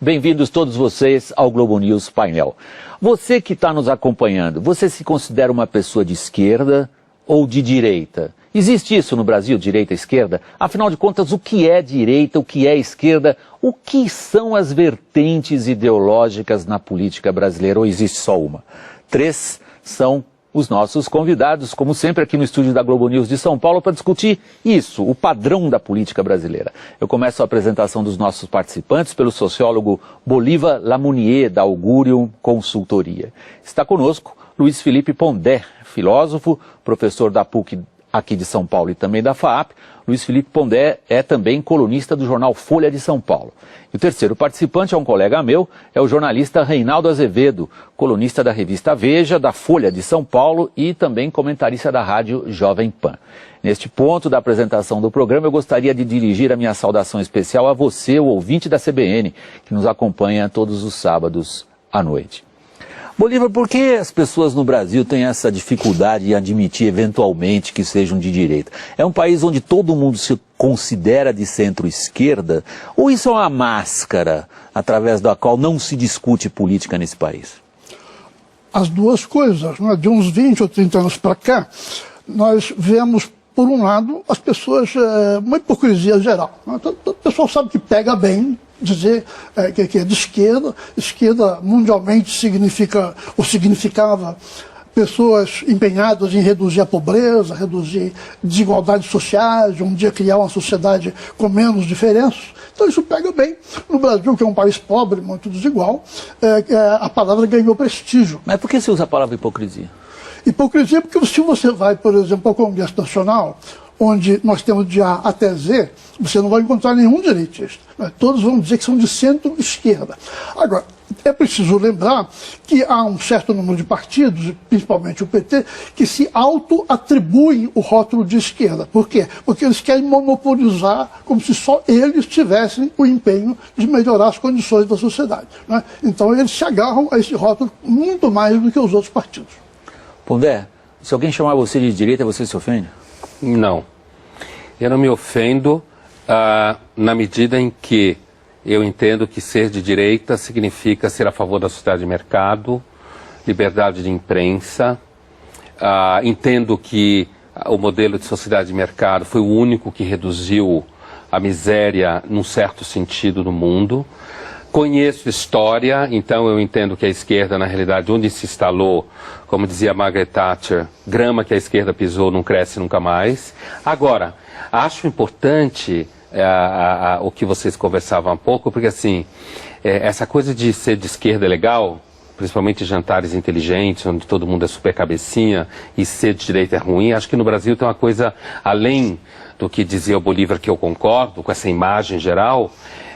Bem-vindos todos vocês ao Globo News Painel. Você que está nos acompanhando, você se considera uma pessoa de esquerda ou de direita? Existe isso no Brasil, direita e esquerda? Afinal de contas, o que é direita, o que é esquerda? O que são as vertentes ideológicas na política brasileira? Ou existe só uma? 3 são os nossos convidados, como sempre aqui no estúdio da Globo News de São Paulo, para discutir isso, o padrão da política brasileira. Eu começo a apresentação dos nossos participantes pelo sociólogo Bolívar Lamounier, da Augurium Consultoria. Está conosco Luiz Felipe Pondé, filósofo, professor da PUC aqui de São Paulo e também da FAAP. Luiz Felipe Pondé é também colunista do jornal Folha de São Paulo. E o terceiro participante é um colega meu, é o jornalista Reinaldo Azevedo, colunista da revista Veja, da Folha de São Paulo e também comentarista da rádio Jovem Pan. Neste ponto da apresentação do programa, eu gostaria de dirigir a minha saudação especial a você, o ouvinte da CBN, que nos acompanha todos os sábados à noite. Bolívar, por que as pessoas no Brasil têm essa dificuldade em admitir eventualmente que sejam de direita? É um país onde todo mundo se considera de centro-esquerda? Ou isso é uma máscara através da qual não se discute política nesse país? As duas coisas, né? De uns 20 ou 30 anos para cá, nós vemos, por um lado, as pessoas, uma hipocrisia geral. Né? O pessoal sabe que pega bem dizer que é de esquerda. Esquerda mundialmente significava pessoas empenhadas em reduzir a pobreza, reduzir desigualdades sociais, um dia criar uma sociedade com menos diferenças. Então isso pega bem. No Brasil, que é um país pobre, muito desigual, a palavra ganhou prestígio. Mas por que você usa a palavra hipocrisia? Hipocrisia porque se você vai, por exemplo, ao Congresso Nacional, onde nós temos de A até Z, você não vai encontrar nenhum direitista. Todos vão dizer que são de centro-esquerda. Agora, é preciso lembrar que há um certo número de partidos, principalmente o PT, que se auto-atribuem o rótulo de esquerda. Por quê? Porque eles querem monopolizar como se só eles tivessem o empenho de melhorar as condições da sociedade. Né? Então eles se agarram a esse rótulo muito mais do que os outros partidos. Pondé, se alguém chamar você de direita, você se ofende? Não. Eu não me ofendo na medida em que eu entendo que ser de direita significa ser a favor da sociedade de mercado, liberdade de imprensa. Entendo que o modelo de sociedade de mercado foi o único que reduziu a miséria, num certo sentido, no mundo. Conheço história, então eu entendo que a esquerda, na realidade, onde se instalou, como dizia Margaret Thatcher, grama que a esquerda pisou não cresce nunca mais. Agora, acho importante o que vocês conversavam há pouco, porque assim, essa coisa de ser de esquerda é legal, principalmente jantares inteligentes, onde todo mundo é super cabecinha, e ser de direita é ruim. Acho que no Brasil tem uma coisa, além do que dizia o Bolívar, que eu concordo, com essa imagem geral,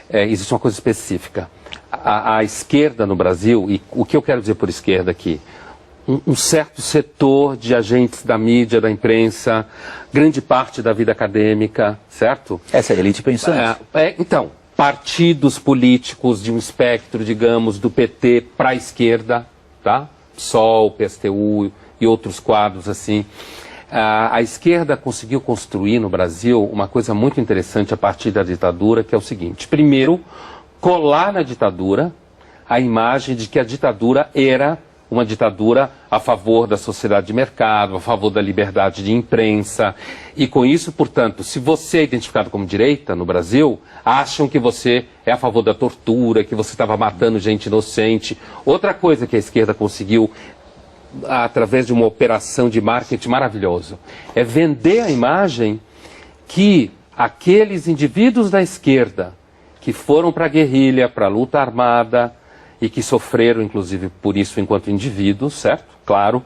existe uma coisa específica. A esquerda no Brasil, e o que eu quero dizer por esquerda aqui, um certo setor de agentes da mídia, da imprensa, grande parte da vida acadêmica, certo? Essa é a elite pensante. Então, partidos políticos de um espectro, digamos, do PT para a esquerda, tá? PSOL, PSTU e outros quadros assim. A esquerda conseguiu construir no Brasil uma coisa muito interessante a partir da ditadura, que é o seguinte: primeiro, colar na ditadura a imagem de que a ditadura era uma ditadura a favor da sociedade de mercado, a favor da liberdade de imprensa. E com isso, portanto, se você é identificado como direita no Brasil, acham que você é a favor da tortura, que você estava matando gente inocente. Outra coisa que a esquerda conseguiu, através de uma operação de marketing maravilhoso, é vender a imagem que aqueles indivíduos da esquerda que foram para a guerrilha, para a luta armada e que sofreram, inclusive, por isso enquanto indivíduos, certo? Claro.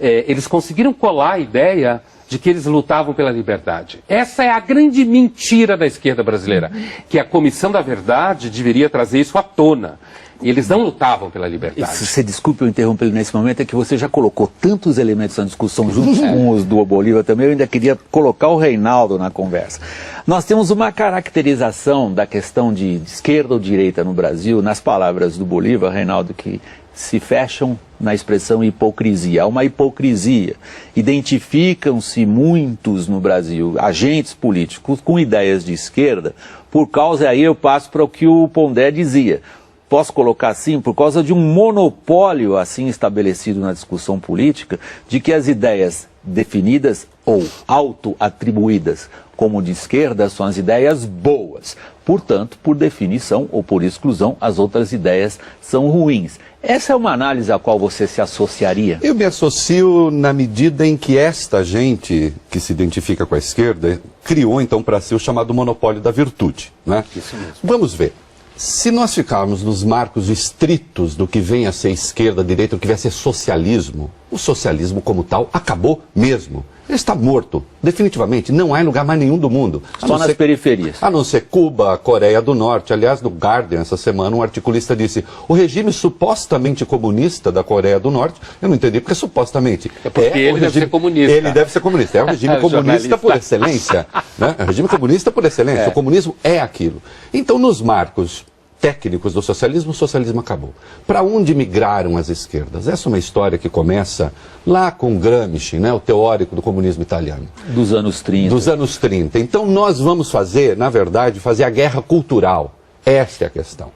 Eles conseguiram colar a ideia de que eles lutavam pela liberdade. Essa é a grande mentira da esquerda brasileira, que a Comissão da Verdade deveria trazer isso à tona. E eles não lutavam pela liberdade. Se você desculpe eu interromper nesse momento, é que você já colocou tantos elementos na discussão, juntos com os do Bolívar também, eu ainda queria colocar o Reinaldo na conversa. Nós temos uma caracterização da questão de esquerda ou direita no Brasil, nas palavras do Bolívar, Reinaldo, que se fecham na expressão hipocrisia. Há uma hipocrisia. Identificam-se muitos no Brasil, agentes políticos com ideias de esquerda, por causa, aí eu passo para o que o Pondé dizia, posso colocar assim, por causa de um monopólio assim estabelecido na discussão política, de que as ideias definidas ou auto-atribuídas como de esquerda são as ideias boas. Portanto, por definição ou por exclusão, as outras ideias são ruins. Essa é uma análise à qual você se associaria? Eu me associo na medida em que esta gente que se identifica com a esquerda criou então para si o chamado monopólio da virtude, né? Isso mesmo. Vamos ver. Se nós ficarmos nos marcos estritos do que vem a ser esquerda, direita, do que vem a ser socialismo, o socialismo como tal acabou mesmo. Ele está morto, definitivamente. Não há em lugar mais nenhum do mundo. Só nas periferias. A não ser Cuba, Coreia do Norte. Aliás, no Guardian, essa semana, um articulista disse: o regime supostamente comunista da Coreia do Norte, eu não entendi, porque supostamente... É porque ele deve ser comunista. Ele deve ser comunista. É o regime comunista por excelência. Né? É o regime comunista por excelência. O comunismo é aquilo. Então, nos marcos técnicos do socialismo, o socialismo acabou. Para onde migraram as esquerdas? Essa é uma história que começa lá com Gramsci, né, o teórico do comunismo italiano. Dos anos 30. Dos anos 30. Então nós vamos fazer, na verdade, fazer a guerra cultural. Esta é a questão.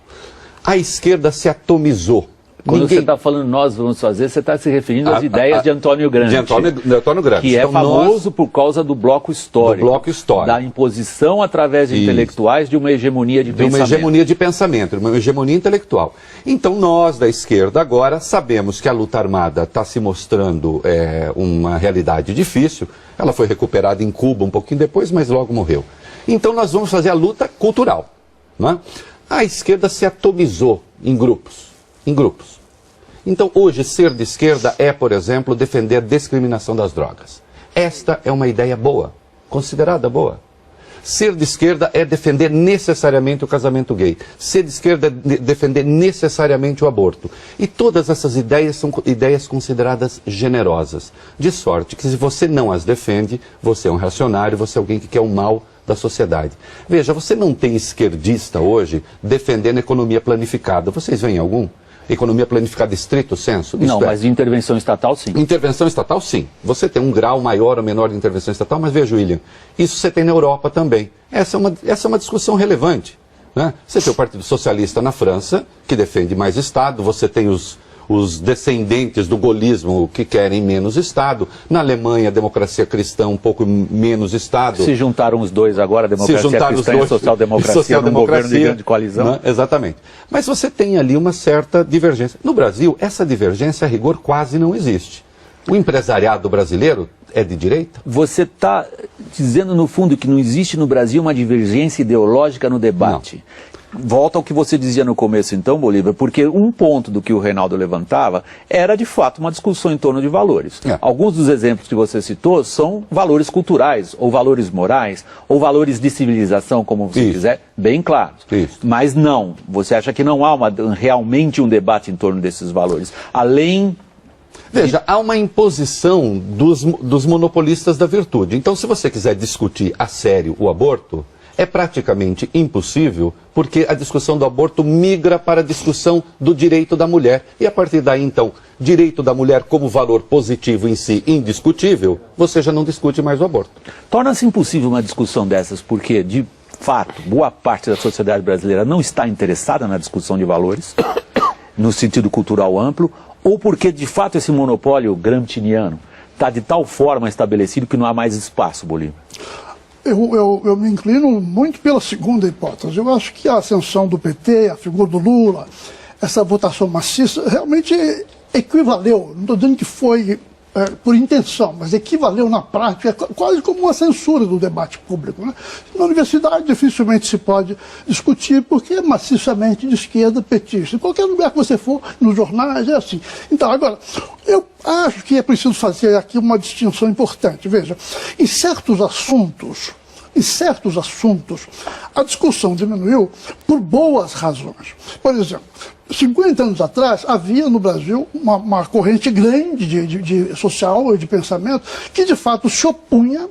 A esquerda se atomizou. Quando você está falando nós vamos fazer, você está se referindo às ideias de Antônio Gramsci. De Antônio Gramsci. Que é famoso por causa do bloco histórico. Do bloco histórico. Da imposição através de intelectuais de uma hegemonia de pensamento. De uma hegemonia de pensamento, uma hegemonia intelectual. Então nós, da esquerda, agora sabemos que a luta armada está se mostrando uma realidade difícil. Ela foi recuperada em Cuba um pouquinho depois, mas logo morreu. Então nós vamos fazer a luta cultural. Não é? A esquerda se atomizou em grupos. Então, hoje, ser de esquerda é, por exemplo, defender a discriminação das drogas. Esta é uma ideia boa, considerada boa. Ser de esquerda é defender necessariamente o casamento gay. Ser de esquerda é defender necessariamente o aborto. E todas essas ideias são ideias consideradas generosas. De sorte que, se você não as defende, você é um reacionário, você é alguém que quer o mal da sociedade. Veja, você não tem esquerdista hoje defendendo economia planificada. Vocês veem algum? Economia planificada estrito senso? Não, mas de intervenção estatal, sim. Intervenção estatal, sim. Você tem um grau maior ou menor de intervenção estatal, mas veja, William, isso você tem na Europa também. Essa é uma discussão relevante. Né? Você tem o Partido Socialista na França, que defende mais Estado, você tem os descendentes do gaullismo que querem menos Estado. Na Alemanha, a democracia cristã, um pouco menos Estado. Se juntaram os dois agora, a democracia cristã e a social-democracia, num governo de grande coalizão. Né? Exatamente. Mas você tem ali uma certa divergência. No Brasil, essa divergência, a rigor, quase não existe. O empresariado brasileiro é de direita? Você está dizendo, no fundo, que não existe no Brasil uma divergência ideológica no debate. Não. Volta ao que você dizia no começo, então, Bolívar, porque um ponto do que o Reinaldo levantava era, de fato, uma discussão em torno de valores. Alguns dos exemplos que você citou são valores culturais, ou valores morais, ou valores de civilização, como você quiser, bem claros. Mas não, você acha que não há realmente um debate em torno desses valores, além... Veja, há uma imposição dos monopolistas da virtude. Então, se você quiser discutir a sério o aborto, é praticamente impossível, porque a discussão do aborto migra para a discussão do direito da mulher. E a partir daí, então, direito da mulher como valor positivo em si, indiscutível, você já não discute mais o aborto. Torna-se impossível uma discussão dessas, porque, de fato, boa parte da sociedade brasileira não está interessada na discussão de valores, no sentido cultural amplo, ou porque, de fato, esse monopólio gramsciano está de tal forma estabelecido que não há mais espaço, Bolívar? Eu me inclino muito pela segunda hipótese. Eu acho que a ascensão do PT, a figura do Lula, essa votação maciça, realmente equivaleu, não estou dizendo que foi por intenção, mas equivaleu na prática, quase como uma censura do debate público. Né? Na universidade dificilmente se pode discutir, porque é maciçamente de esquerda petista. Em qualquer lugar que você for, nos jornais, é assim. Então, agora, eu acho que é preciso fazer aqui uma distinção importante. Veja, em certos assuntos, a discussão diminuiu por boas razões. Por exemplo, 50 anos atrás, havia no Brasil uma corrente grande de social e de pensamento que, de fato, se opunha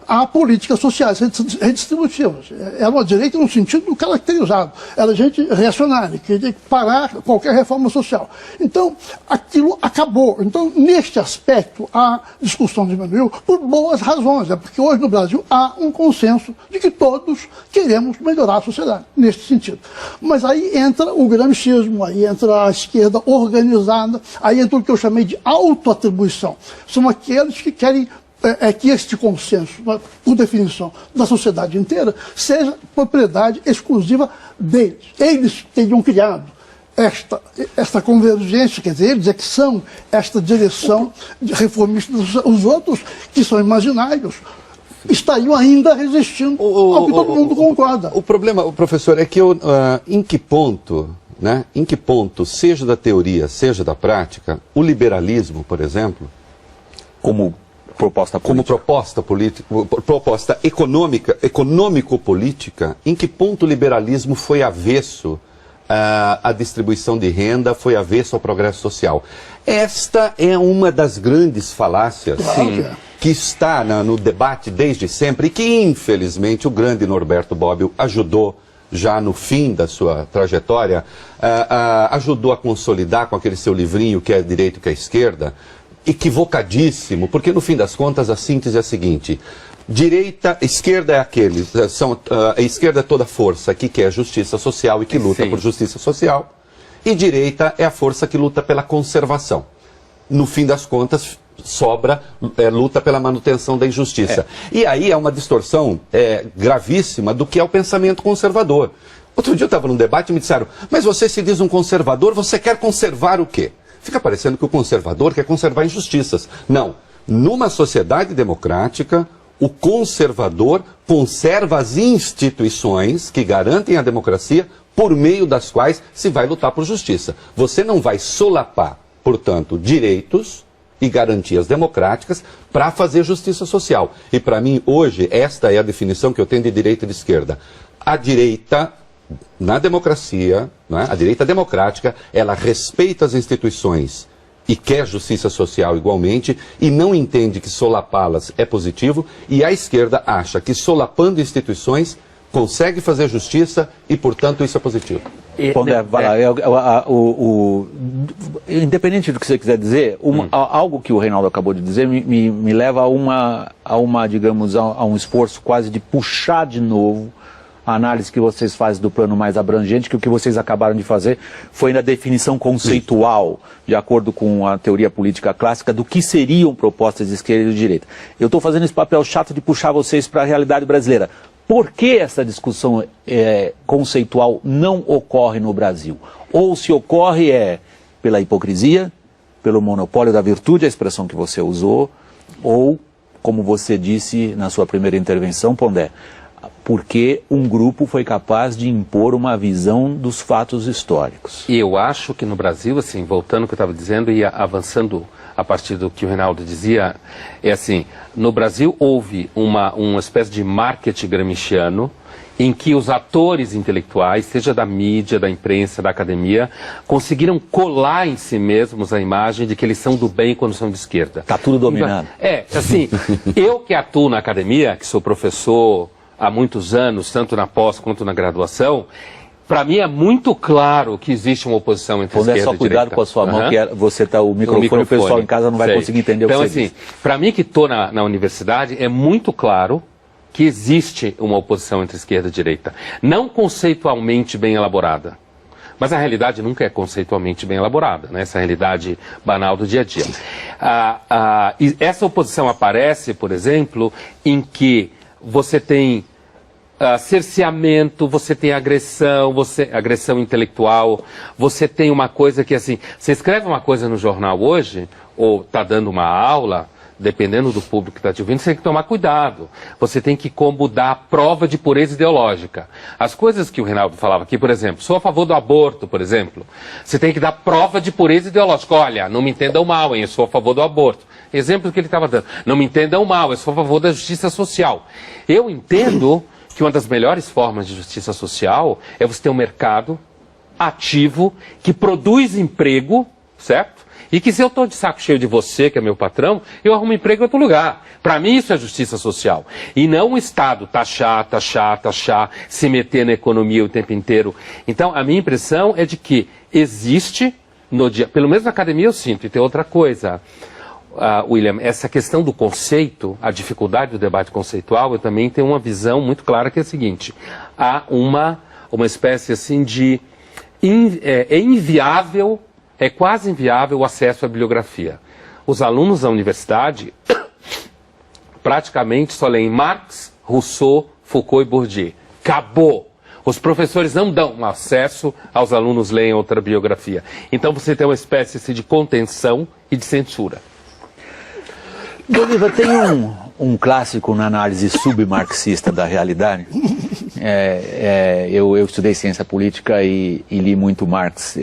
há políticas sociais redistributivas. É uma direita no sentido caracterizado. Ela é gente reacionária, que tem que parar qualquer reforma social. Então, aquilo acabou. Então, neste aspecto, a discussão diminuiu por boas razões. É porque hoje no Brasil há um consenso de que todos queremos melhorar a sociedade, neste sentido. Mas aí entra o gramscismo, aí entra a esquerda organizada, aí entra o que eu chamei de autoatribuição. São aqueles que querem que este consenso, por definição, da sociedade inteira, seja propriedade exclusiva deles. Eles teriam criado esta convergência, quer dizer, eles é que são esta direção reformista. Os outros, que são imaginários, estariam ainda resistindo ao que todo mundo concorda. O problema, professor, é que em que ponto, né, seja da teoria, seja da prática, o liberalismo, por exemplo, como proposta política, proposta econômico-política, em que ponto o liberalismo foi avesso à distribuição de renda, foi avesso ao progresso social? Esta é uma das grandes falácias que está no debate desde sempre e que, infelizmente, o grande Norberto Bobbio ajudou, já no fim da sua trajetória, ajudou a consolidar com aquele seu livrinho que é direito, que é esquerda, equivocadíssimo, porque no fim das contas a síntese é a seguinte: direita, esquerda é aqueles, a esquerda é toda força que quer justiça social e que luta por justiça social, e direita é a força que luta pela conservação. No fim das contas, sobra luta pela manutenção da injustiça. E aí é uma distorção gravíssima do que é o pensamento conservador. Outro dia eu estava num debate e me disseram: mas você se diz um conservador, você quer conservar o quê? Fica parecendo que o conservador quer conservar injustiças. Não. Numa sociedade democrática, o conservador conserva as instituições que garantem a democracia por meio das quais se vai lutar por justiça. Você não vai solapar, portanto, direitos e garantias democráticas para fazer justiça social. E para mim, hoje, esta é a definição que eu tenho de direita e de esquerda. A direita, na democracia, né, a direita democrática, ela respeita as instituições e quer justiça social igualmente e não entende que solapá-las é positivo, e a esquerda acha que solapando instituições consegue fazer justiça e, portanto, isso é positivo. Pondé, vai lá. Independente do que você quiser dizer, algo que o Reinaldo acabou de dizer me leva a um esforço quase de puxar de novo a análise que vocês fazem do plano mais abrangente, que o que vocês acabaram de fazer foi na definição conceitual, de acordo com a teoria política clássica, do que seriam propostas de esquerda e de direita. Eu estou fazendo esse papel chato de puxar vocês para a realidade brasileira. Por que essa discussão conceitual não ocorre no Brasil? Ou se ocorre pela hipocrisia, pelo monopólio da virtude, a expressão que você usou, ou, como você disse na sua primeira intervenção, Pondé, porque um grupo foi capaz de impor uma visão dos fatos históricos. E eu acho que no Brasil, assim, voltando ao que eu estava dizendo e avançando a partir do que o Reinaldo dizia, é assim, no Brasil houve uma espécie de marketing gramsciano em que os atores intelectuais, seja da mídia, da imprensa, da academia, conseguiram colar em si mesmos a imagem de que eles são do bem quando são de esquerda. Está tudo dominado. Assim, eu que atuo na academia, que sou professor há muitos anos, tanto na pós quanto na graduação, para mim é muito claro que existe uma oposição entre esquerda e direita. Só cuidado com a sua mão, que você está o microfone, o pessoal em casa não vai conseguir entender o que você diz. Então, assim, para mim que estou na universidade, é muito claro que existe uma oposição entre esquerda e direita. Não conceitualmente bem elaborada. Mas a realidade nunca é conceitualmente bem elaborada, né? Essa realidade banal do dia a dia. E essa oposição aparece, por exemplo, em que você tem cerceamento, você tem agressão, agressão intelectual, você tem uma coisa que, assim, você escreve uma coisa no jornal hoje, ou está dando uma aula, dependendo do público que está te ouvindo, você tem que tomar cuidado. Você tem que como dar prova de pureza ideológica. As coisas que o Reinaldo falava aqui, por exemplo, sou a favor do aborto, por exemplo, você tem que dar prova de pureza ideológica. Olha, não me entendam mal, hein, eu sou a favor do aborto. Exemplo que ele estava dando. Não me entendam mal, eu sou a favor da justiça social. Eu entendo que uma das melhores formas de justiça social é você ter um mercado ativo que produz emprego, certo? E que se eu estou de saco cheio de você, que é meu patrão, eu arrumo emprego em outro lugar. Para mim isso é justiça social. E não o Estado taxar, se meter na economia o tempo inteiro. Então a minha impressão é de que existe, no dia, pelo menos na academia eu sinto, e tem outra coisa, William, essa questão do conceito, a dificuldade do debate conceitual, eu também tenho uma visão muito clara que é a seguinte, há uma espécie assim de... é inviável, é quase inviável o acesso à bibliografia. Os alunos da universidade praticamente só leem Marx, Rousseau, Foucault e Bourdieu. Acabou! Os professores não dão acesso aos alunos lerem outra biografia. Então você tem uma espécie assim, de contenção e de censura. Bolívar, tem um clássico na análise submarxista da realidade. Eu estudei ciência política e li muito Marx,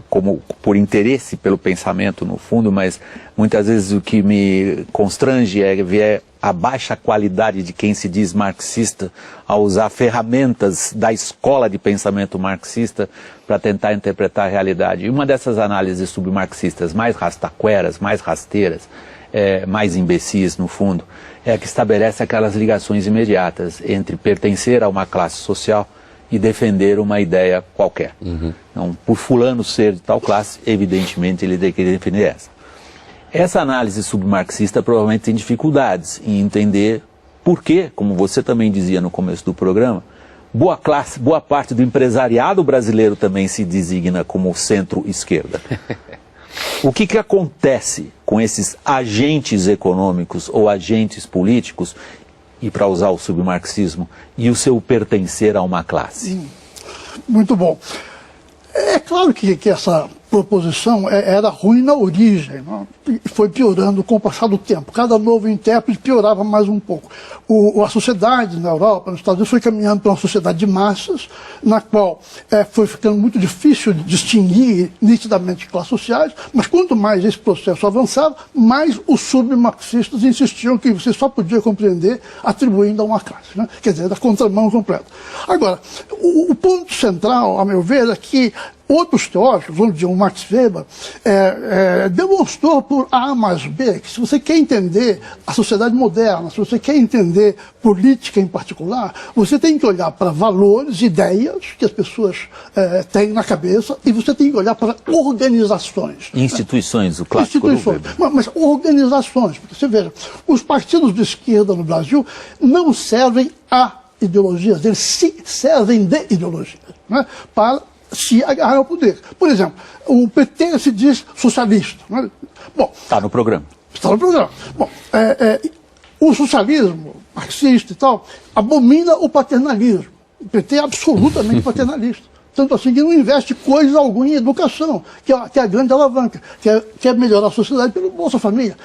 como por interesse pelo pensamento no fundo, mas muitas vezes o que me constrange é ver a baixa qualidade de quem se diz marxista ao usar ferramentas da escola de pensamento marxista para tentar interpretar a realidade. E uma dessas análises submarxistas mais rastaqueras, mais rasteiras, mais imbecis no fundo, é a que estabelece aquelas ligações imediatas entre pertencer a uma classe social e defender uma ideia qualquer. Então, por fulano ser de tal classe, evidentemente ele tem que defender essa. Essa análise submarxista provavelmente tem dificuldades em entender por que, como você também dizia no começo do programa, boa parte do empresariado brasileiro também se designa como centro-esquerda. O que acontece com esses agentes econômicos ou agentes políticos, e para usar o submarxismo, e o seu pertencer a uma classe? Muito bom. É claro que essa proposição era ruim na origem, não? E foi piorando com o passar do tempo. Cada novo intérprete piorava mais um pouco. A sociedade na Europa, nos Estados Unidos, foi caminhando para uma sociedade de massas, na qual foi ficando muito difícil de distinguir nitidamente classes sociais, mas quanto mais esse processo avançava, mais os submarxistas insistiam que você só podia compreender atribuindo a uma classe, né? Quer dizer, da contramão completa. Agora, o ponto central, a meu ver, é que outros teóricos, vamos dizer, o Max Weber, demonstrou por A mais B que se você quer entender a sociedade moderna, se você quer entender política em particular, você tem que olhar para valores, ideias que as pessoas têm na cabeça, e você tem que olhar para organizações. Instituições, o clássico do Weber. Mas organizações, porque você veja, os partidos de esquerda no Brasil não servem a ideologias, eles se servem de ideologias, né, para se agarrar ao poder. Por exemplo, o PT se diz socialista. Né? Bom, está no programa. Está no programa. Bom, o socialismo marxista e tal abomina o paternalismo. O PT é absolutamente paternalista. Tanto assim que não investe coisa alguma em educação, que é a grande alavanca, que é melhorar a sociedade pelo Bolsa Família.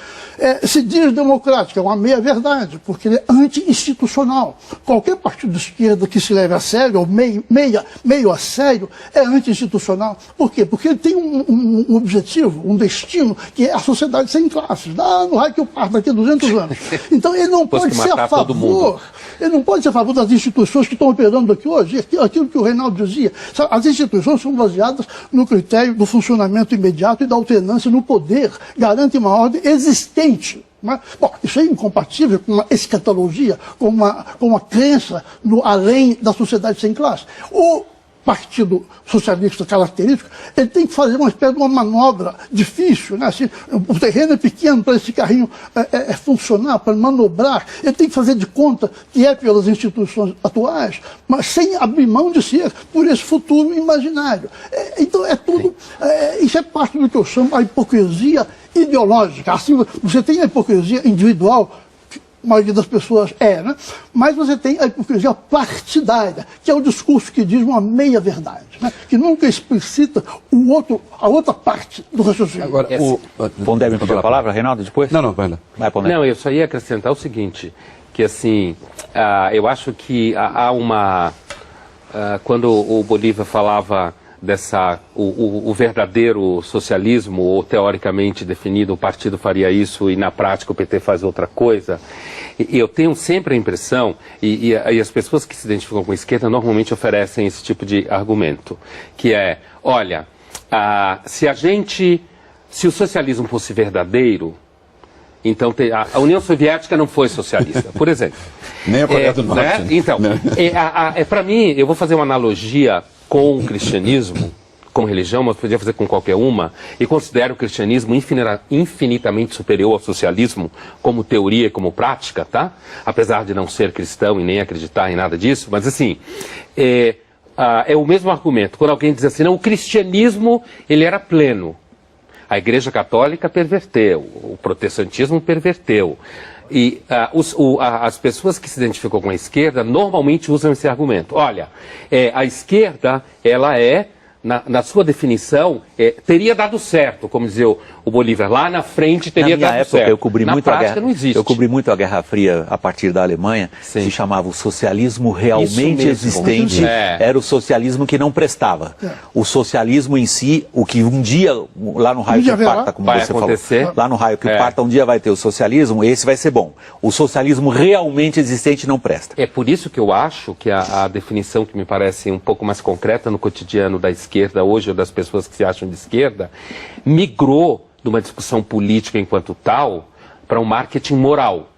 Se diz democrático, é uma meia-verdade, porque ele é anti-institucional. Qualquer partido de esquerda que se leve a sério, ou meio a sério, é anti-institucional. Por quê? Porque ele tem um objetivo, um destino, que é a sociedade sem classes. No raio que eu parto daqui a 200 anos. Então ele não pode ser a favor. Ele não pode ser a favor das instituições que estão operando aqui hoje, aquilo que o Reinaldo dizia. As instituições são baseadas no critério do funcionamento imediato e da alternância no poder, garantem uma ordem existente. Né? Bom, isso é incompatível com uma escatologia, com uma crença no além da sociedade sem classe. O Partido Socialista característico, ele tem que fazer uma espécie de uma manobra difícil, né? Assim, o terreno é pequeno para esse carrinho funcionar, para manobrar, ele tem que fazer de conta que é pelas instituições atuais, mas sem abrir mão de ser por esse futuro imaginário. Então é tudo, isso é parte do que eu chamo a hipocrisia ideológica. Assim, você tem a hipocrisia individual, a maioria das pessoas né? Mas você tem a hipocrisia partidária, que é o discurso que diz uma meia-verdade, né? Que nunca explicita a outra parte do raciocínio. Agora, Pondé me pediu a palavra, Reinaldo, depois? Não, vai lá. Vai, Pondé. Não, eu só ia acrescentar o seguinte, que assim, eu acho que há uma... quando o Bolívar falava o verdadeiro socialismo, ou teoricamente definido, o partido faria isso e na prática o PT faz outra coisa, eu tenho sempre a impressão, e as pessoas que se identificam com a esquerda normalmente oferecem esse tipo de argumento, que é, olha, se a gente se o socialismo fosse verdadeiro, então a União Soviética não foi socialista, por exemplo. Nem a Coreia do Norte. Né? Então, para mim, eu vou fazer uma analogia com o cristianismo, como religião, mas podia fazer com qualquer uma, e considero o cristianismo infinitamente superior ao socialismo como teoria e como prática, tá? Apesar de não ser cristão e nem acreditar em nada disso, mas assim, é o mesmo argumento. Quando alguém diz assim, não, o cristianismo, ele era pleno. A Igreja Católica perverteu, o protestantismo perverteu. E as pessoas que se identificam com a esquerda normalmente usam esse argumento. Olha, a esquerda, ela na sua definição, teria dado certo, como dizia o Bolívar, lá na frente teria dado época, certo. Eu cobri na muito prática a guerra, não existe. Eu cobri muito a Guerra Fria a partir da Alemanha, Sim. se chamava o socialismo realmente mesmo. existente, era o socialismo que não prestava. O socialismo em si, o que um dia, lá no raio que parta, como vai você acontecer. falou, lá no raio que parta um dia vai ter o socialismo, esse vai ser bom. O socialismo realmente existente não presta. É por isso que eu acho que a definição que me parece um pouco mais concreta no cotidiano da esquerda hoje, ou das pessoas que se acham de esquerda, migrou de uma discussão política enquanto tal para um marketing moral.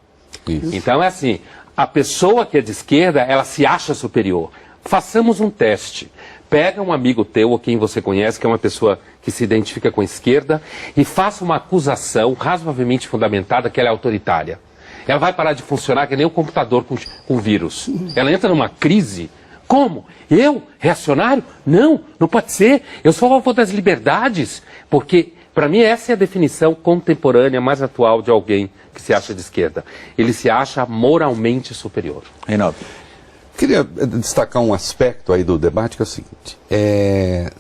Isso. Então é assim, a pessoa que é de esquerda, ela se acha superior. Façamos um teste. Pega um amigo teu ou quem você conhece, que é uma pessoa que se identifica com a esquerda, e faça uma acusação razoavelmente fundamentada que ela é autoritária. Ela vai parar de funcionar que nem um computador com vírus. Ela entra numa crise. Como? Eu? Reacionário? Não, não pode ser. Eu sou a favor das liberdades. Porque, para mim, essa é a definição contemporânea mais atual de alguém que se acha de esquerda. Ele se acha moralmente superior. Reinaldo. Queria destacar um aspecto aí do debate, que é o seguinte,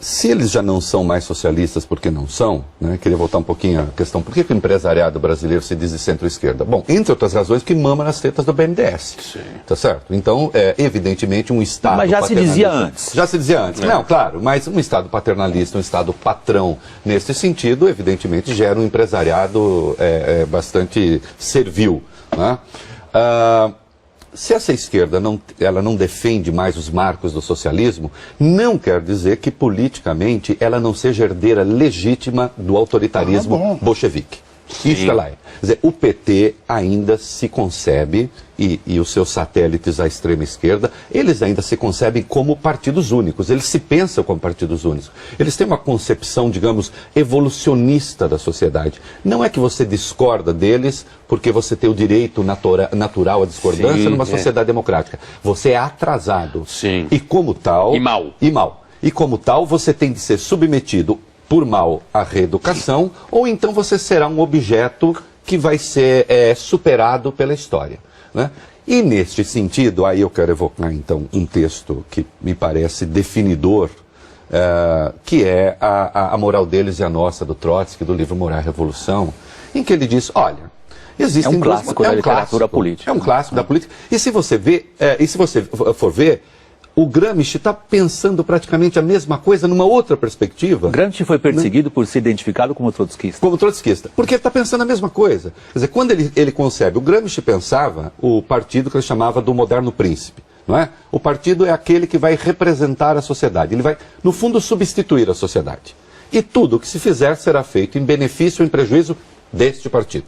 se eles já não são mais socialistas porque não são, né, queria voltar um pouquinho à questão, por que o empresariado brasileiro se diz de centro-esquerda? Bom, entre outras razões, que mama nas tetas do BNDES, sim. Tá certo? Então, evidentemente, um Estado Mas já se dizia antes. Já se dizia antes, não, claro, mas um Estado paternalista, um Estado patrão, nesse sentido, evidentemente, gera um empresariado bastante servil, né? Se essa esquerda ela não defende mais os marcos do socialismo, não quer dizer que politicamente ela não seja herdeira legítima do autoritarismo bolchevique. Isso ela é. Quer dizer, o PT ainda se concebe, e os seus satélites à extrema esquerda, eles ainda se concebem como partidos únicos, eles se pensam como partidos únicos. Eles têm uma concepção, digamos, evolucionista da sociedade. Não é que você discorda deles porque você tem o direito natural à discordância numa sociedade democrática. Você é atrasado. Sim. E como tal... E mal. E como tal, você tem de ser submetido por mal à reeducação, ou então você será um objeto que vai ser superado pela história, né? E neste sentido, aí eu quero evocar então um texto que me parece definidor, que é a moral deles e a nossa, do Trotsky, do livro Moral e Revolução, em que ele diz, olha, existem um clássico da literatura política. É um clássico da política. E se você for ver, o Gramsci está pensando praticamente a mesma coisa numa outra perspectiva. Gramsci foi perseguido por ser identificado como trotskista. Como trotskista. Porque ele está pensando a mesma coisa. Quer dizer, quando ele concebe, o Gramsci pensava o partido que ele chamava do moderno príncipe. Não é? O partido é aquele que vai representar a sociedade. Ele vai, no fundo, substituir a sociedade. E tudo o que se fizer será feito em benefício ou em prejuízo deste partido.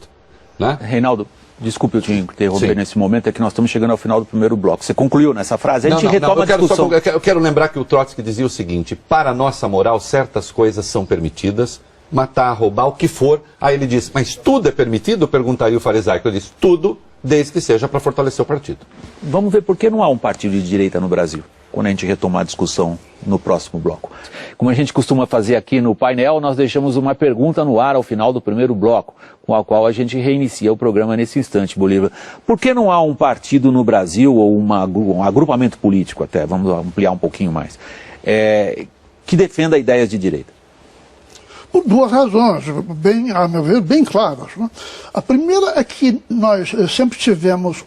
Né? Reinaldo, desculpe eu te interromper nesse momento, é que nós estamos chegando ao final do primeiro bloco. Você concluiu nessa frase? A gente retoma a discussão. Eu quero lembrar que o Trotsky dizia o seguinte, para a nossa moral, certas coisas são permitidas, matar, roubar, o que for. Aí ele disse, mas tudo é permitido? Perguntaria o farisaico. Eu disse, tudo, desde que seja para fortalecer o partido. Vamos ver por que não há um partido de direita no Brasil, quando a gente retomar a discussão no próximo bloco. Como a gente costuma fazer aqui no painel, nós deixamos uma pergunta no ar ao final do primeiro bloco, com a qual a gente reinicia o programa nesse instante, Bolívar. Por que não há um partido no Brasil, ou um agrupamento político até, vamos ampliar um pouquinho mais, que defenda ideias de direita? Por duas razões, bem, a meu ver, bem claras, né? A primeira é que nós sempre tivemos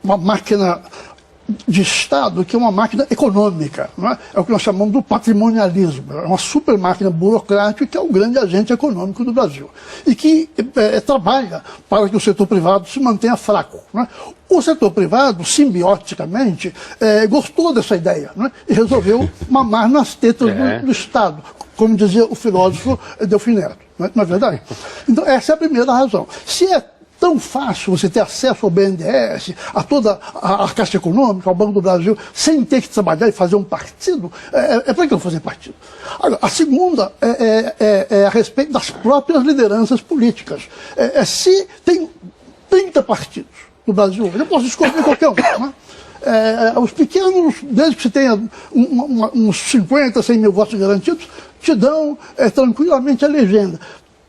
uma máquina de Estado que é uma máquina econômica, não é? É o que nós chamamos do patrimonialismo, é uma super máquina burocrática que é o grande agente econômico do Brasil e que trabalha para que o setor privado se mantenha fraco, não é? O setor privado, simbioticamente, gostou dessa ideia, não é? E resolveu mamar nas tetas do Estado, como dizia o filósofo Delfim Neto. não é verdade? Então, essa é a primeira razão. Se é tão fácil você ter acesso ao BNDES, a toda a Caixa Econômica, ao Banco do Brasil, sem ter que trabalhar e fazer um partido, para que eu fazer partido? Agora, a segunda é a respeito das próprias lideranças políticas. Se tem 30 partidos no Brasil, eu posso escolher qualquer um, né? Os pequenos, desde que você tenha uns 50, 100 mil votos garantidos, te dão tranquilamente a legenda.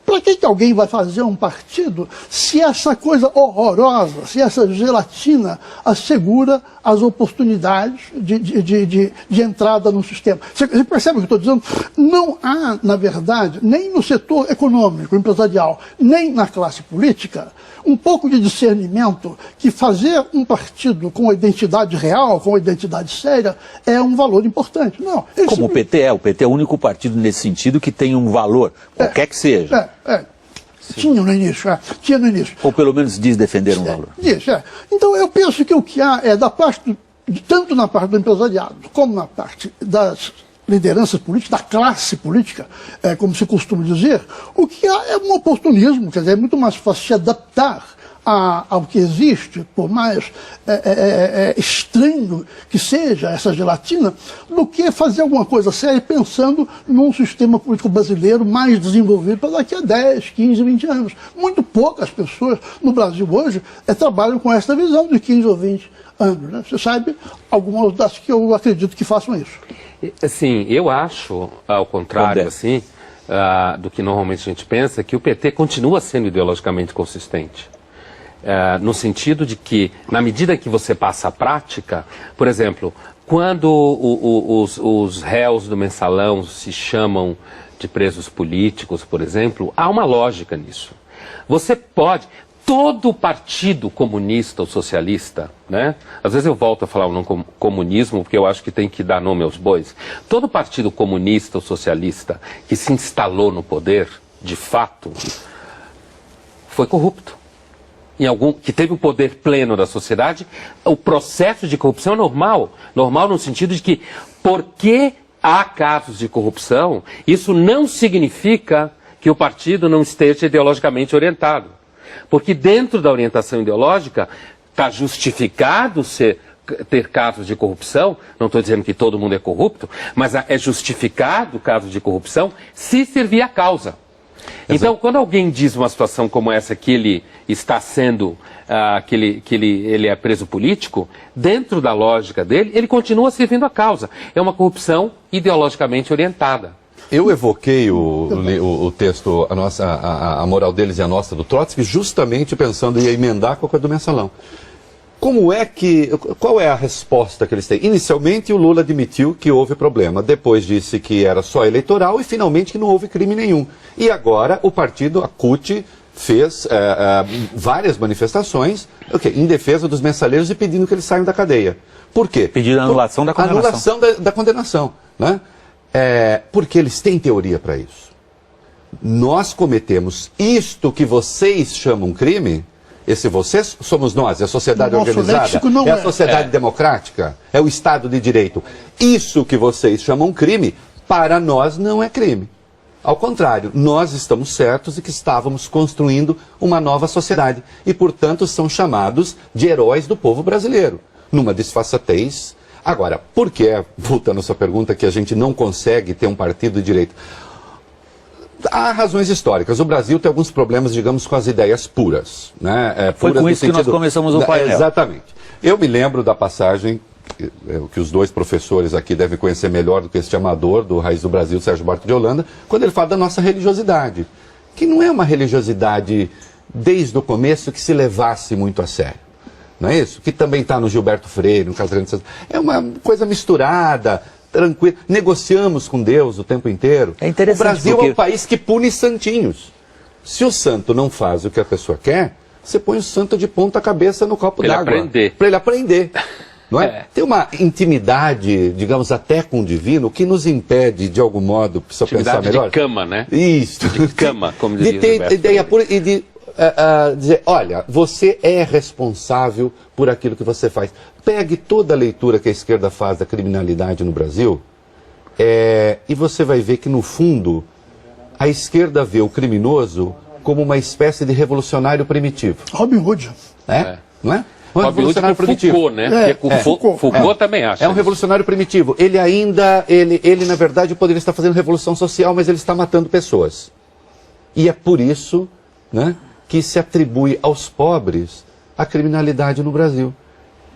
Para que alguém vai fazer um partido se essa coisa horrorosa, se essa gelatina assegura as oportunidades de entrada no sistema? Você percebe o que eu estou dizendo? Não há, na verdade, nem no setor econômico, empresarial, nem na classe política, um pouco de discernimento que fazer um partido com a identidade real, com a identidade séria, é um valor importante. Não. Como o PT é. O PT é o único partido nesse sentido que tem um valor, qualquer que seja. Tinha no início, tinha no início. Ou pelo menos diz defender um valor. Então eu penso que o que há é da parte, tanto na parte do empresariado, como na parte das lideranças políticas, da classe política, como se costuma dizer, o que há é um oportunismo, quer dizer, é muito mais fácil se adaptar ao que existe, por mais estranho que seja essa gelatina, do que fazer alguma coisa séria pensando num sistema político brasileiro mais desenvolvido para daqui a 10, 15, 20 anos. Muito poucas pessoas no Brasil hoje trabalham com essa visão de 15 ou 20 anos. Né? Você sabe, algumas das que eu acredito que façam isso. Assim, eu acho, ao contrário assim, do que normalmente a gente pensa, que o PT continua sendo ideologicamente consistente. No sentido de que, na medida que você passa a prática, por exemplo, quando os réus do mensalão se chamam de presos políticos, por exemplo, há uma lógica nisso. Você pode... Todo partido comunista ou socialista, né? Às vezes eu volto a falar o nome comunismo porque eu acho que tem que dar nome aos bois. Todo partido comunista ou socialista que se instalou no poder, de fato, foi corrupto. Que teve o poder pleno da sociedade, o processo de corrupção é normal. Normal no sentido de que, porque há casos de corrupção, isso não significa que o partido não esteja ideologicamente orientado. Porque dentro da orientação ideológica está justificado ter casos de corrupção, não estou dizendo que todo mundo é corrupto, mas é justificado o caso de corrupção se servir a causa. Então, quando alguém diz uma situação como essa, que ele está sendo, que ele é preso político, dentro da lógica dele, ele continua servindo a causa. É uma corrupção ideologicamente orientada. Eu evoquei o texto, a moral deles e a nossa do Trotsky, justamente pensando em emendar com a coisa do mensalão. Qual é a resposta que eles têm? Inicialmente o Lula admitiu que houve problema, depois disse que era só eleitoral e finalmente que não houve crime nenhum. E agora o partido, a CUT, fez várias manifestações em defesa dos mensaleiros e pedindo que eles saiam da cadeia. Por quê? Pedindo a anulação da condenação. Anulação da condenação, né? Porque eles têm teoria para isso. Nós cometemos isto que vocês chamam crime, esse vocês somos nós, é a sociedade organizada, é a sociedade democrática, é o Estado de Direito. Isso que vocês chamam crime, para nós não é crime. Ao contrário, nós estamos certos e que estávamos construindo uma nova sociedade e, portanto, são chamados de heróis do povo brasileiro, numa disfarçatez. Agora, por que, voltando à sua pergunta, que a gente não consegue ter um partido de direito? Há razões históricas. O Brasil tem alguns problemas, digamos, com as ideias puras. Né? Foi com isso que nós começamos o painel. Exatamente. Eu me lembro da passagem, que os dois professores aqui devem conhecer melhor do que este amador do Raiz do Brasil, Sérgio Barto de Holanda, quando ele fala da nossa religiosidade. Que não é uma religiosidade, desde o começo, que se levasse muito a sério. Não é isso? Que também está no Gilberto Freire, no Catarina de Santos. É uma coisa misturada, tranquila. Negociamos com Deus o tempo inteiro. É interessante. O Brasil é um país que pune santinhos. Se o santo não faz o que a pessoa quer, você põe o santo de ponta cabeça no copo d'água. Para ele aprender. Não é? Tem uma intimidade, digamos, até com o divino, que nos impede, de algum modo, precisa pensar melhor. De cama, né? Isso. De cama, como diria de ter ideia pura e de dizer, olha, você é responsável por aquilo que você faz. Pegue toda a leitura que a esquerda faz da criminalidade no Brasil e você vai ver que, no fundo, a esquerda vê o criminoso como uma espécie de revolucionário primitivo. Robin Hood. Né? Não é? Um Robin Hood com Foucault, né? Foucault também acha. É um revolucionário primitivo. Ele ainda, ele na verdade poderia estar fazendo revolução social, mas ele está matando pessoas. E é por isso, né, que se atribui aos pobres a criminalidade no Brasil.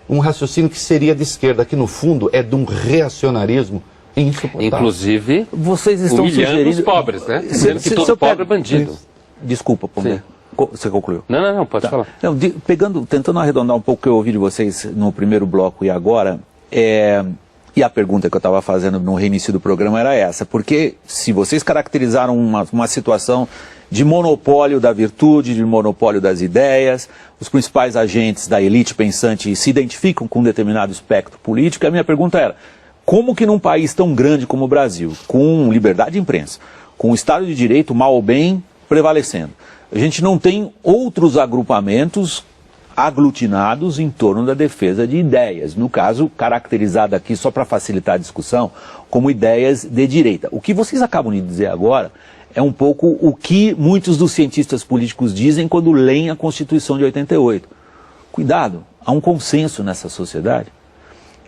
Um raciocínio que seria de esquerda, que no fundo é de um reacionarismo insuportável. Inclusive, vocês estão humilhando os sugerindo... pobres, né? Dizendo que todo pobre é bandido. Desculpa, Pondé. Você concluiu? Não, pode falar. Não, tentando arredondar um pouco o que eu ouvi de vocês no primeiro bloco e agora, e a pergunta que eu estava fazendo no reinício do programa era essa, porque se vocês caracterizaram uma situação de monopólio da virtude, de monopólio das ideias, os principais agentes da elite pensante se identificam com um determinado espectro político, a minha pergunta era, como que num país tão grande como o Brasil, com liberdade de imprensa, com o Estado de Direito, mal ou bem, prevalecendo, a gente não tem outros agrupamentos aglutinados em torno da defesa de ideias, no caso, caracterizado aqui, só para facilitar a discussão, como ideias de direita. O que vocês acabam de dizer agora é um pouco o que muitos dos cientistas políticos dizem quando leem a Constituição de 88. Cuidado, há um consenso nessa sociedade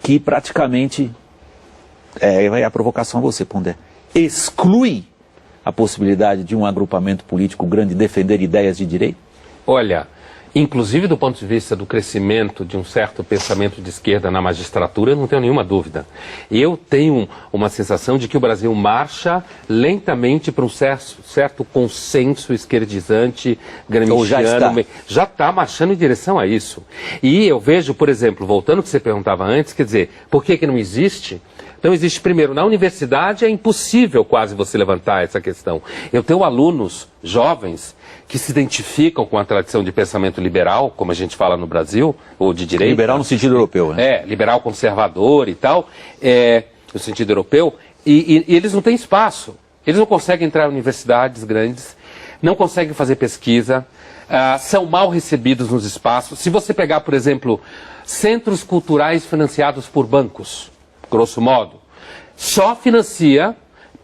que praticamente, vai a provocação a você, Pondé, exclui a possibilidade de um agrupamento político grande defender ideias de direito? Olha, inclusive do ponto de vista do crescimento de um certo pensamento de esquerda na magistratura, eu não tenho nenhuma dúvida. Eu tenho uma sensação de que o Brasil marcha lentamente para um certo consenso esquerdizante, gramsciano. Já está marchando em direção a isso. E eu vejo, por exemplo, voltando ao que você perguntava antes, quer dizer, por que não existe? Não existe, primeiro, na universidade é impossível quase você levantar essa questão. Eu tenho alunos jovens que se identificam com a tradição de pensamento liberal, como a gente fala no Brasil, ou de direita. Liberal no sentido europeu, né? Liberal conservador e tal, no sentido europeu, e eles não têm espaço. Eles não conseguem entrar em universidades grandes, não conseguem fazer pesquisa, são mal recebidos nos espaços. Se você pegar, por exemplo, centros culturais financiados por bancos, grosso modo, só financia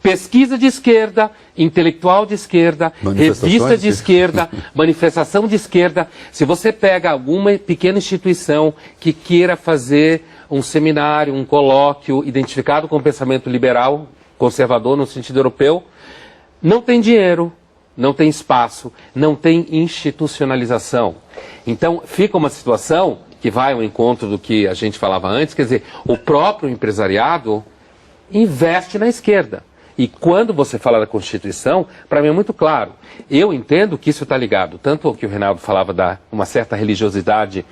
pesquisa de esquerda, intelectual de esquerda, revista de esquerda, manifestação de esquerda. Se você pega alguma pequena instituição que queira fazer um seminário, um colóquio identificado com o pensamento liberal, conservador no sentido europeu, não tem dinheiro, não tem espaço, não tem institucionalização. Então fica uma situação que vai ao encontro do que a gente falava antes, quer dizer, o próprio empresariado investe na esquerda. E quando você fala da Constituição, para mim é muito claro. Eu entendo que isso está ligado tanto ao que o Reinaldo falava da uma certa religiosidade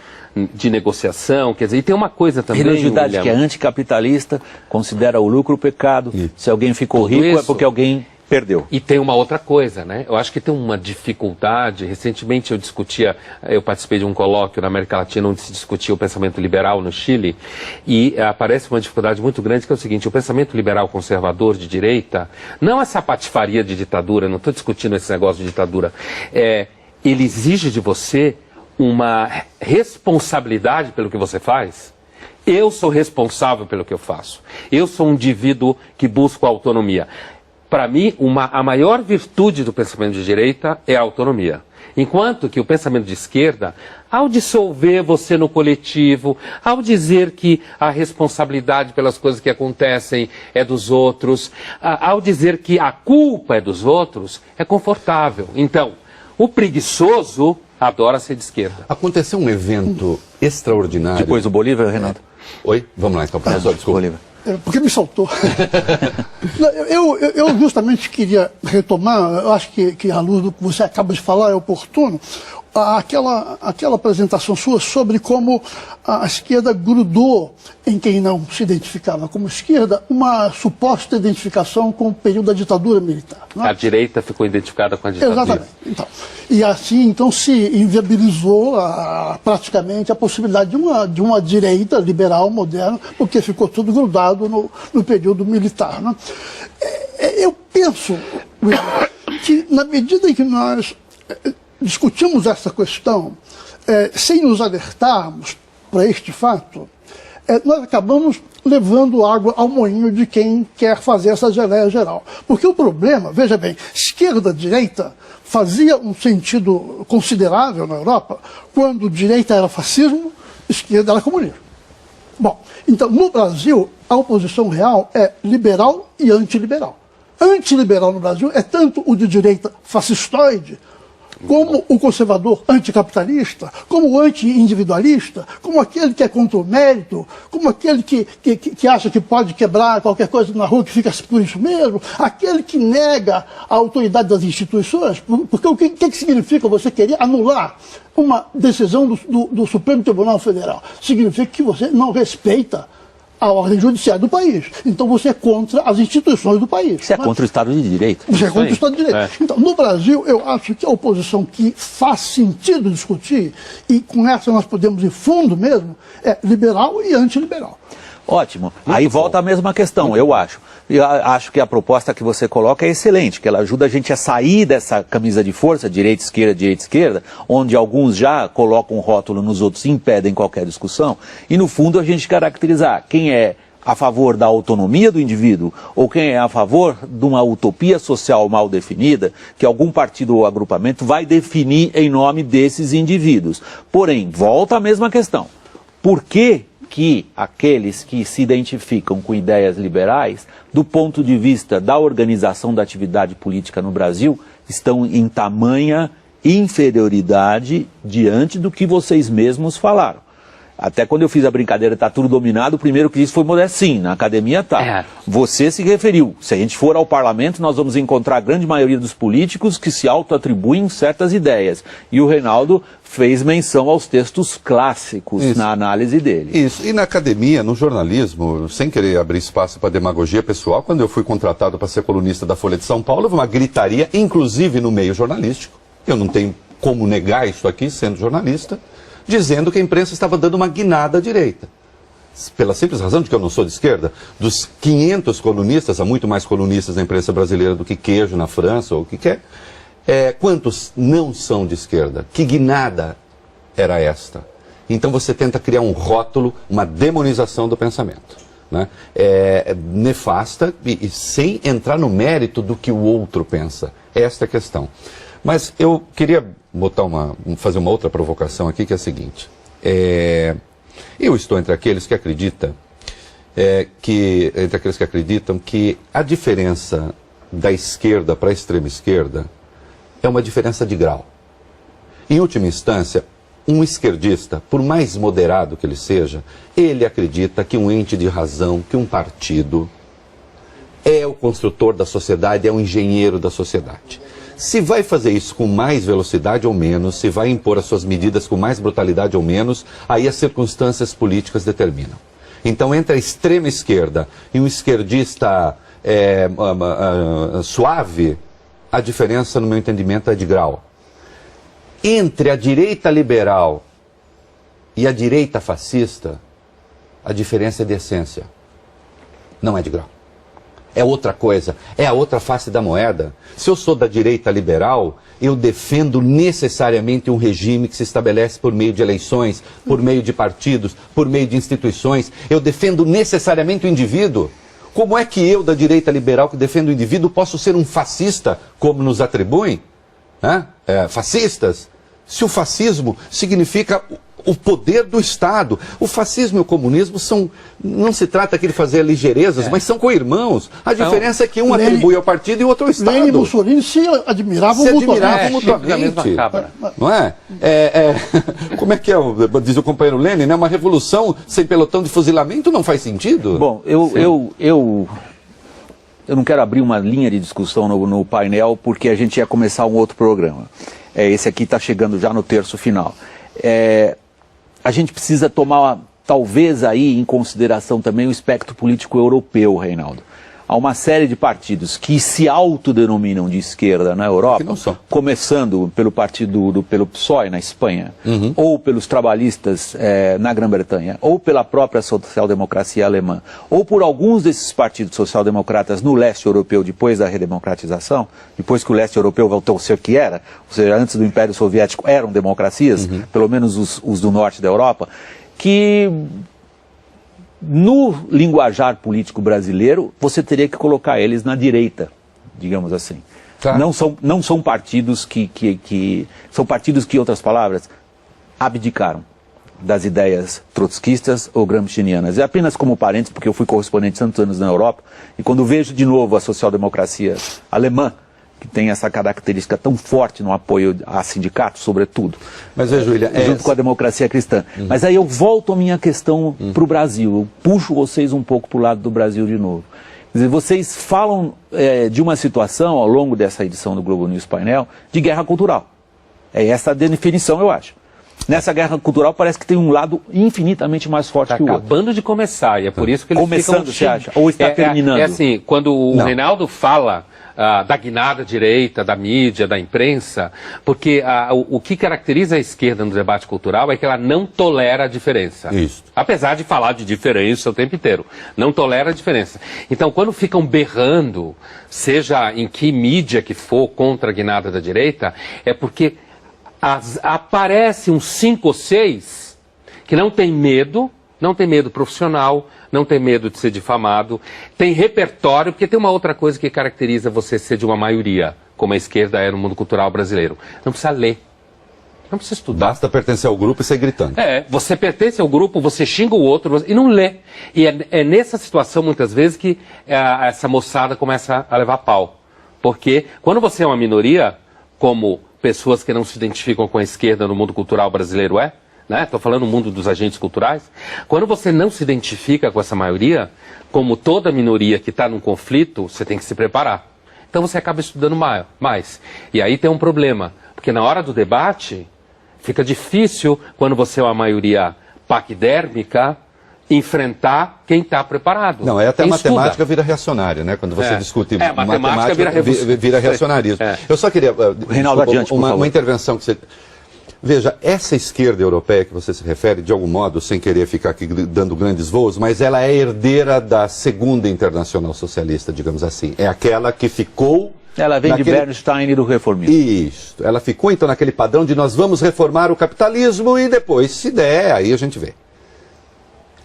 de negociação, quer dizer, e tem uma coisa também... Religiosidade William, que é anticapitalista, considera o lucro pecado, se alguém ficou rico é porque alguém perdeu. E tem uma outra coisa, né? Eu acho que tem uma dificuldade. Recentemente eu participei de um colóquio na América Latina onde se discutia o pensamento liberal no Chile e aparece uma dificuldade muito grande que é o seguinte, o pensamento liberal conservador de direita, não essa patifaria de ditadura, não estou discutindo esse negócio de ditadura, ele exige de você uma responsabilidade pelo que você faz. Eu sou responsável pelo que eu faço. Eu sou um indivíduo que busca a autonomia. Para mim, a maior virtude do pensamento de direita é a autonomia. Enquanto que o pensamento de esquerda, ao dissolver você no coletivo, ao dizer que a responsabilidade pelas coisas que acontecem é dos outros, ao dizer que a culpa é dos outros, é confortável. Então, o preguiçoso adora ser de esquerda. Aconteceu um evento extraordinário. Depois do Bolívar, Renato? Oi? Vamos lá então, professor, desculpa. Bolívar. Porque me saltou. eu justamente queria retomar, eu acho que à luz do que você acaba de falar é oportuno, aquela apresentação sua sobre como a esquerda grudou em quem não se identificava como esquerda uma suposta identificação com o período da ditadura militar. Não é? A direita ficou identificada com a ditadura. Exatamente. Então, e assim, então, se inviabilizou praticamente a possibilidade de uma direita liberal moderna, porque ficou tudo grudado no período militar. Né? Eu penso, William, que na medida em que nós discutimos essa questão sem nos alertarmos para este fato, nós acabamos levando água ao moinho de quem quer fazer essa geleia geral. Porque o problema, veja bem, esquerda-direita fazia um sentido considerável na Europa quando direita era fascismo, esquerda era comunismo. Bom, então no Brasil a oposição real é liberal e antiliberal. Antiliberal no Brasil é tanto o de direita fascistoide, como o conservador anticapitalista, como o anti-individualista, como aquele que é contra o mérito, como aquele que acha que pode quebrar qualquer coisa na rua que fica por isso mesmo, aquele que nega a autoridade das instituições, porque o que significa você querer anular uma decisão do Supremo Tribunal Federal? Significa que você não respeita a ordem judiciária do país. Então você é contra as instituições do país. Você é contra o Estado de Direito. Você é contra o Estado de Direito. Então, no Brasil, eu acho que a oposição que faz sentido discutir, e com essa nós podemos ir fundo mesmo, é liberal e antiliberal. Ótimo. Aí volta a mesma questão, eu acho. Eu acho que a proposta que você coloca é excelente, que ela ajuda a gente a sair dessa camisa de força, direita-esquerda, onde alguns já colocam um rótulo nos outros e impedem qualquer discussão, e no fundo a gente caracterizar quem é a favor da autonomia do indivíduo ou quem é a favor de uma utopia social mal definida, que algum partido ou agrupamento vai definir em nome desses indivíduos. Porém, volta a mesma questão. Por que aqueles que se identificam com ideias liberais, do ponto de vista da organização da atividade política no Brasil, estão em tamanha inferioridade diante do que vocês mesmos falaram? Até quando eu fiz a brincadeira, está tudo dominado, o primeiro que disse foi Modestin, na academia está. Você se referiu, se a gente for ao parlamento, nós vamos encontrar a grande maioria dos políticos que se auto-atribuem certas ideias. E o Reinaldo fez menção aos textos clássicos na análise dele. Isso, e na academia, no jornalismo, sem querer abrir espaço para demagogia pessoal, quando eu fui contratado para ser colunista da Folha de São Paulo, houve uma gritaria, inclusive no meio jornalístico, eu não tenho como negar isso aqui, sendo jornalista, dizendo que a imprensa estava dando uma guinada à direita. Pela simples razão de que eu não sou de esquerda, dos 500 colunistas, há muito mais colunistas na imprensa brasileira do que queijo na França ou o que quer, quantos não são de esquerda? Que guinada era esta? Então você tenta criar um rótulo, uma demonização do pensamento, né? Nefasta e sem entrar no mérito do que o outro pensa. Esta é a questão. Mas eu queria fazer uma outra provocação aqui, que é a seguinte. Eu estou entre aqueles que acreditam que a diferença da esquerda para a extrema esquerda é uma diferença de grau. Em última instância, um esquerdista, por mais moderado que ele seja, ele acredita que um ente de razão, que um partido é o construtor da sociedade, é o engenheiro da sociedade. Se vai fazer isso com mais velocidade ou menos, se vai impor as suas medidas com mais brutalidade ou menos, aí as circunstâncias políticas determinam. Então, entre a extrema esquerda e um esquerdista suave, a diferença, no meu entendimento, é de grau. Entre a direita liberal e a direita fascista, a diferença é de essência, não é de grau. É outra coisa, é a outra face da moeda. Se eu sou da direita liberal, eu defendo necessariamente um regime que se estabelece por meio de eleições, por meio de partidos, por meio de instituições. Eu defendo necessariamente o indivíduo. Como é que eu, da direita liberal, que defendo o indivíduo, posso ser um fascista, como nos atribuem? Fascistas? Se o fascismo significa o poder do Estado. O fascismo e o comunismo não se trata aqui de fazer ligeirezas, mas são co-irmãos. A diferença é que um atribui ao partido e o outro ao Estado. Lenin e Mussolini se admiravam mutuamente. Não é? Como é que diz o companheiro Lenin, né? Uma revolução sem pelotão de fuzilamento não faz sentido? Bom, eu não quero abrir uma linha de discussão no painel, porque a gente ia começar um outro programa. Esse aqui está chegando já no terço final. A gente precisa tomar, talvez, aí em consideração também o espectro político europeu, Reinaldo. Há uma série de partidos que se autodenominam de esquerda na Europa, começando pelo pelo PSOE na Espanha, ou pelos trabalhistas na Grã-Bretanha, ou pela própria social-democracia alemã, ou por alguns desses partidos social-democratas no leste europeu depois da redemocratização, depois que o leste europeu voltou a ser o que era, ou seja, antes do Império Soviético eram democracias, pelo menos os do norte da Europa, que no linguajar político brasileiro, você teria que colocar eles na direita, digamos assim. Tá. Não são partidos são partidos que, em outras palavras, abdicaram das ideias trotskistas ou gramscianas. É apenas como parênteses, porque eu fui correspondente tantos anos na Europa, e quando vejo de novo a social-democracia alemã, que tem essa característica tão forte no apoio a sindicatos, sobretudo, Mas veja, William, junto com a democracia cristã. Mas aí eu volto à minha questão para o Brasil, eu puxo vocês um pouco para o lado do Brasil de novo. Quer dizer, vocês falam de uma situação, ao longo dessa edição do Globo News Painel, de guerra cultural. É essa a definição, eu acho. Nessa guerra cultural parece que tem um lado infinitamente mais forte que o outro. Acabando de começar, e é por isso que eles Começando, ficam... você acha? Ou está terminando? É assim, quando o Não. Reinaldo fala da guinada direita, da mídia, da imprensa, porque o que caracteriza a esquerda no debate cultural é que ela não tolera a diferença. Isso. Apesar de falar de diferença o tempo inteiro. Não tolera a diferença. Então, quando ficam berrando, seja em que mídia que for contra a guinada da direita, é porque aparece uns 5 ou 6 que não tem medo profissional, não tem medo de ser difamado, tem repertório, porque tem uma outra coisa que caracteriza você ser de uma maioria, como a esquerda é no mundo cultural brasileiro. Não precisa ler, não precisa estudar. Basta pertencer ao grupo e sair gritando. Você pertence ao grupo, você xinga o outro e não lê. E é nessa situação, muitas vezes, que essa moçada começa a levar pau. Porque quando você é uma minoria, como pessoas que não se identificam com a esquerda no mundo cultural brasileiro Estou falando no mundo dos agentes culturais. Quando você não se identifica com essa maioria, como toda minoria que está num conflito, você tem que se preparar. Então você acaba estudando mais. E aí tem um problema, porque na hora do debate, fica difícil, quando você é uma maioria paquidérmica, enfrentar quem está preparado. Não, até a quem matemática estuda. vira reacionária, né? Quando você discute matemática vira reacionarismo. É. Eu só queria, Reinaldo, adiante, por favor. uma intervenção que você... Veja, essa esquerda europeia que você se refere, de algum modo, sem querer ficar aqui dando grandes voos, mas ela é herdeira da segunda internacional socialista, digamos assim. É aquela que ficou... Ela vem de Bernstein e do reformismo. Isso. Ela ficou, então, naquele padrão de nós vamos reformar o capitalismo e depois, se der, aí a gente vê.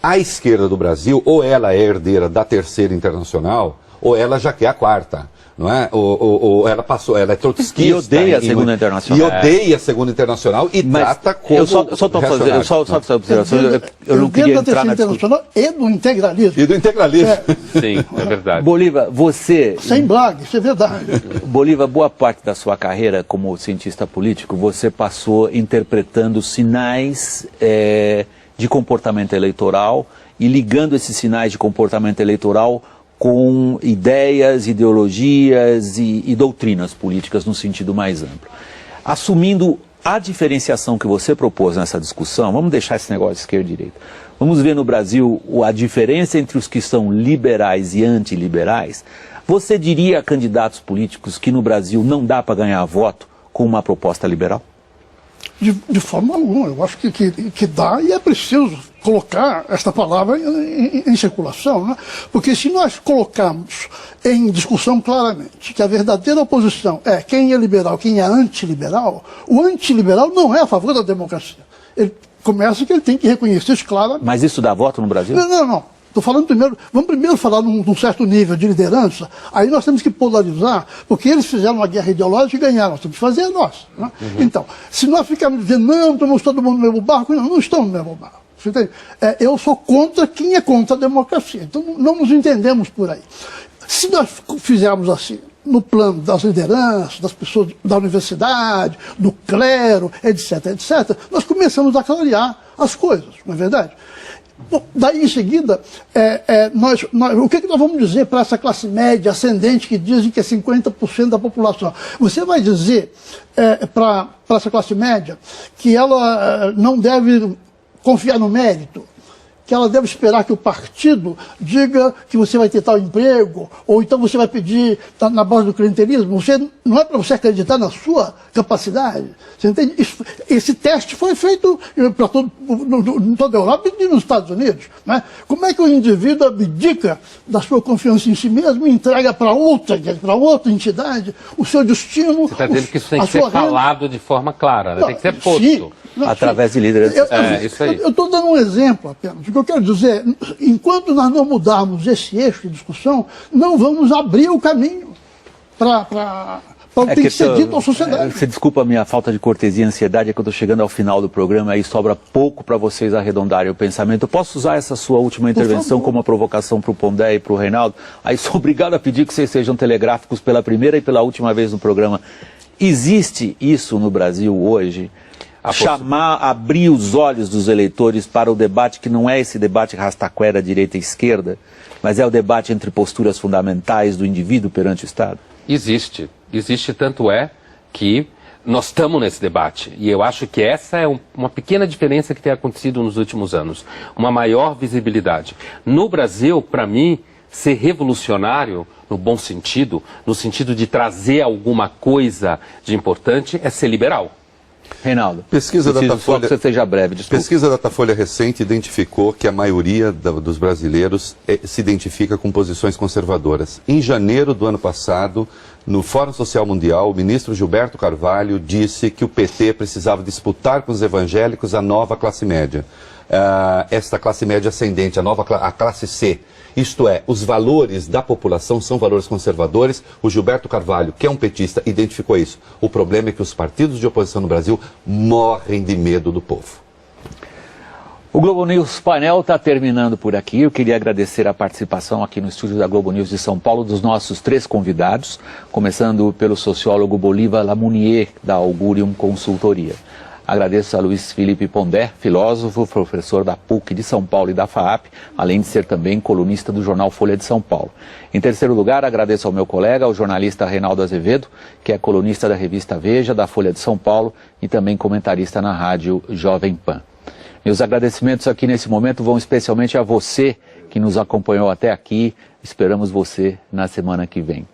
A esquerda do Brasil, ou ela é herdeira da terceira internacional, ou ela já quer a quarta. Não é? Ou ela passou, ela é trotskista. E odeia a segunda internacional. E odeia a segunda internacional e trata como. Eu só estou fazendo essa observação. Eu não queria entrar na discussão. Internacional e do integralismo. E do integralismo. Sim, é verdade. Bolívar, você. Sem blague, isso é verdade. Bolívar, boa parte da sua carreira como cientista político, você passou interpretando sinais de comportamento eleitoral e ligando esses sinais de comportamento eleitoral com ideias, ideologias e doutrinas políticas no sentido mais amplo. Assumindo a diferenciação que você propôs nessa discussão, vamos deixar esse negócio de esquerda e direita. Vamos ver no Brasil a diferença entre os que são liberais e antiliberais. Você diria a candidatos políticos que no Brasil não dá para ganhar voto com uma proposta liberal? De forma alguma. Eu acho que dá e é preciso colocar esta palavra em circulação, né? Porque se nós colocarmos em discussão claramente que a verdadeira oposição é quem é liberal, quem é antiliberal, o antiliberal não é a favor da democracia. Ele começa que ele tem que reconhecer isso claramente. Mas isso dá voto no Brasil? Não. Estou falando primeiro, vamos primeiro falar num certo nível de liderança, aí nós temos que polarizar, porque eles fizeram uma guerra ideológica e ganharam, nós temos que fazer a nossa. Né? Então, se nós ficarmos dizendo, não, estamos todo mundo no mesmo barco, não estamos no mesmo barco. Você entende? Eu sou contra quem é contra a democracia, então não nos entendemos por aí. Se nós fizermos assim, no plano das lideranças, das pessoas da universidade, do clero, etc., nós começamos a clarear as coisas, não é verdade? Bom, daí em seguida, o que nós vamos dizer para essa classe média ascendente que dizem que é 50% da população? Você vai dizer para essa classe média que ela não deve confiar no mérito, que ela deve esperar que o partido diga que você vai ter tal emprego, ou então você vai pedir na base do clientelismo. Não é para você acreditar na sua capacidade. Você entende? Esse teste foi feito para toda a Europa e nos Estados Unidos. Né? Como é que o indivíduo abdica da sua confiança em si mesmo e entrega para outra entidade o seu destino? Você está dizendo que isso tem que ser falado de forma clara, né? Tem que ser posto. Sim. Através de líderes. Isso aí. Eu estou dando um exemplo apenas. que eu quero dizer, enquanto nós não mudarmos esse eixo de discussão, não vamos abrir o caminho para o que tem que ser dito à sociedade. Você desculpa a minha falta de cortesia e ansiedade, é que eu estou chegando ao final do programa e sobra pouco para vocês arredondarem o pensamento. Eu posso usar essa sua última intervenção como uma provocação para o Pondé e para o Reinaldo? Aí sou obrigado a pedir que vocês sejam telegráficos pela primeira e pela última vez no programa. Existe isso no Brasil hoje? Abrir os olhos dos eleitores para o debate que não é esse debate rastaquera direita e esquerda, mas é o debate entre posturas fundamentais do indivíduo perante o Estado? Existe. Existe, tanto é que nós estamos nesse debate. E eu acho que essa é uma pequena diferença que tem acontecido nos últimos anos. Uma maior visibilidade. No Brasil, para mim, ser revolucionário, no bom sentido, no sentido de trazer alguma coisa de importante, é ser liberal. Reinaldo, pesquisa Datafolha, que você seja breve, desculpa. Pesquisa Datafolha recente identificou que a maioria dos brasileiros se identifica com posições conservadoras. Em janeiro do ano passado, no Fórum Social Mundial, o ministro Gilberto Carvalho disse que o PT precisava disputar com os evangélicos a nova classe média. Esta classe média ascendente, a classe C. Isto é, os valores da população são valores conservadores. O Gilberto Carvalho, que é um petista, identificou isso. O problema é que os partidos de oposição no Brasil morrem de medo do povo. O Globo News Painel está terminando por aqui. Eu queria agradecer a participação aqui no estúdio da Globo News de São Paulo dos nossos 3 convidados, começando pelo sociólogo Bolívar Lamounier, da Augurium Consultoria. Agradeço a Luiz Felipe Pondé, filósofo, professor da PUC de São Paulo e da FAAP, além de ser também colunista do jornal Folha de São Paulo. Em terceiro lugar, agradeço ao meu colega, o jornalista Reinaldo Azevedo, que é colunista da revista Veja, da Folha de São Paulo e também comentarista na rádio Jovem Pan. Meus agradecimentos aqui nesse momento vão especialmente a você que nos acompanhou até aqui. Esperamos você na semana que vem.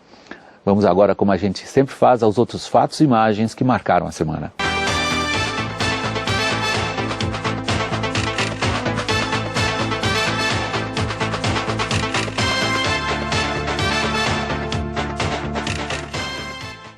Vamos agora, como a gente sempre faz, aos outros fatos e imagens que marcaram a semana.